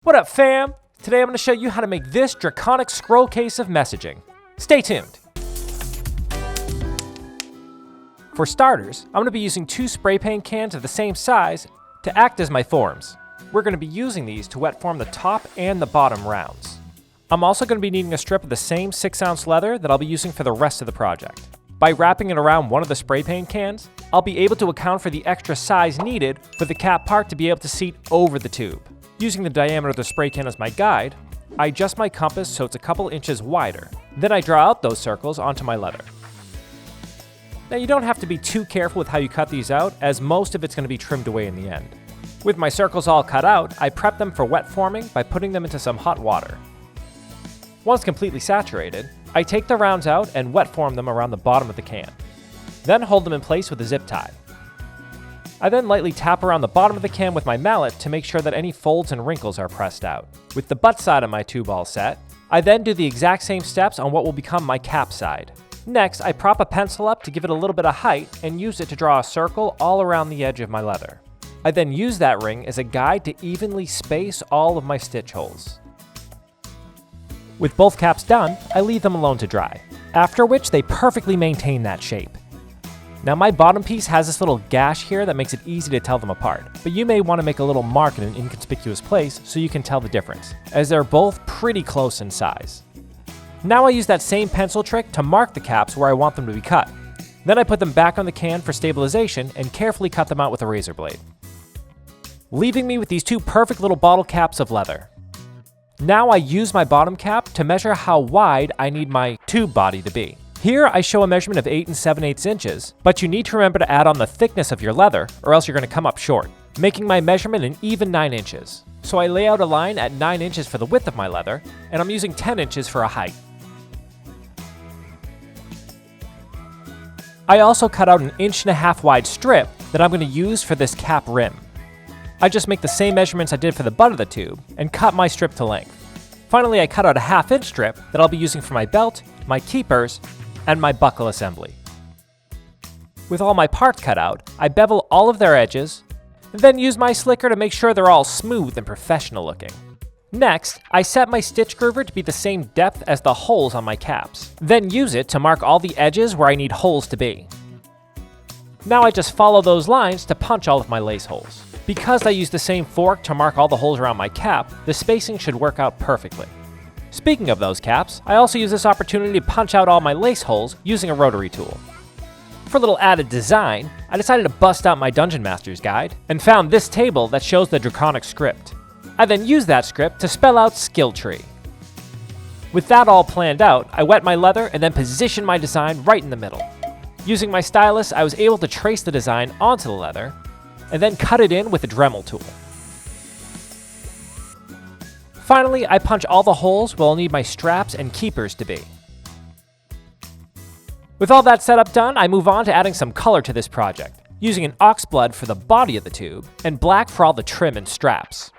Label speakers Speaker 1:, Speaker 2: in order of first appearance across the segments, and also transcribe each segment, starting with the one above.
Speaker 1: What up, fam? Today I'm going to show you how to make this Draconic scroll case of messaging. Stay tuned. For starters, I'm going to be using 2 spray paint cans of the same size to act as my forms. We're going to be using these to wet form the top and the bottom rounds. I'm also going to be needing a strip of the same 6-ounce leather that I'll be using for the rest of the project. By wrapping it around one of the spray paint cans, I'll be able to account for the extra size needed for the cap part to be able to seat over the tube. Using the diameter of the spray can as my guide, I adjust my compass so it's a couple inches wider. Then I draw out those circles onto my leather. Now you don't have to be too careful with how you cut these out, as most of it's going to be trimmed away in the end. With my circles all cut out, I prep them for wet forming by putting them into some hot water. Once completely saturated, I take the rounds out and wet form them around the bottom of the can. Then hold them in place with a zip tie. I then lightly tap around the bottom of the can with my mallet to make sure that any folds and wrinkles are pressed out. With the butt side of my tube all set, I then do the exact same steps on what will become my cap side. Next, I prop a pencil up to give it a little bit of height and use it to draw a circle all around the edge of my leather. I then use that ring as a guide to evenly space all of my stitch holes. With both caps done, I leave them alone to dry, after which they perfectly maintain that shape. Now my bottom piece has this little gash here that makes it easy to tell them apart, but you may want to make a little mark in an inconspicuous place so you can tell the difference, as they're both pretty close in size. Now I use that same pencil trick to mark the caps where I want them to be cut. Then I put them back on the can for stabilization and carefully cut them out with a razor blade, leaving me with these 2 perfect little bottle caps of leather. Now I use my bottom cap to measure how wide I need my tube body to be. Here I show a measurement of 8 7/8 inches, but you need to remember to add on the thickness of your leather or else you're going to come up short, making my measurement an even 9 inches. So I lay out a line at 9 inches for the width of my leather, and I'm using 10 inches for a height. I also cut out an 1.5 inch wide strip that I'm going to use for this cap rim. I just make the same measurements I did for the butt of the tube and cut my strip to length. Finally, I cut out a 1/2 inch strip that I'll be using for my belt, my keepers, and my buckle assembly. With all my parts cut out, I bevel all of their edges, and then use my slicker to make sure they're all smooth and professional looking. Next, I set my stitch groover to be the same depth as the holes on my caps, then use it to mark all the edges where I need holes to be. Now I just follow those lines to punch all of my lace holes. Because I use the same fork to mark all the holes around my cap, the spacing should work out perfectly. Speaking of those caps, I also use this opportunity to punch out all my lace holes using a rotary tool. For a little added design, I decided to bust out my Dungeon Master's guide and found this table that shows the Draconic script. I then used that script to spell out Skill Tree. With that all planned out, I wet my leather and then positioned my design right in the middle. Using my stylus, I was able to trace the design onto the leather and then cut it in with a Dremel tool. Finally, I punch all the holes where I'll need my straps and keepers to be. With all that setup done, I move on to adding some color to this project, using an oxblood for the body of the tube and black for all the trim and straps.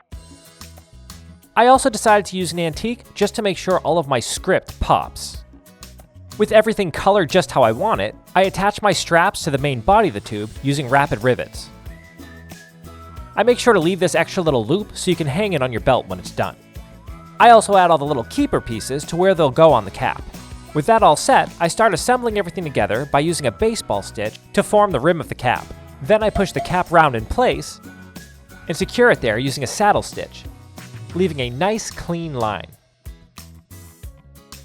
Speaker 1: I also decided to use an antique just to make sure all of my script pops. With everything colored just how I want it, I attach my straps to the main body of the tube using rapid rivets. I make sure to leave this extra little loop so you can hang it on your belt when it's done. I also add all the little keeper pieces to where they'll go on the cap. With that all set, I start assembling everything together by using a baseball stitch to form the rim of the cap. Then I push the cap round in place and secure it there using a saddle stitch, leaving a nice clean line.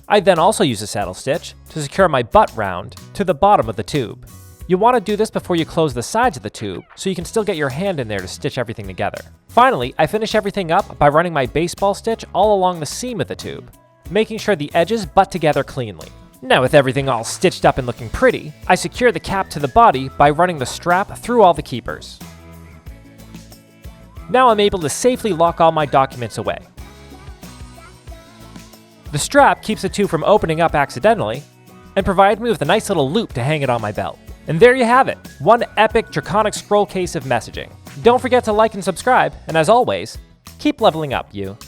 Speaker 1: I then also use a saddle stitch to secure my butt round to the bottom of the tube. You want to do this before you close the sides of the tube so you can still get your hand in there to stitch everything together. Finally, I finish everything up by running my baseball stitch all along the seam of the tube, making sure the edges butt together cleanly. Now with everything all stitched up and looking pretty, I secure the cap to the body by running the strap through all the keepers. Now I'm able to safely lock all my documents away. The strap keeps the tube from opening up accidentally and provides me with a nice little loop to hang it on my belt. And there you have it, one epic Draconic scroll case of messaging. Don't forget to like and subscribe, and as always, keep leveling up, you.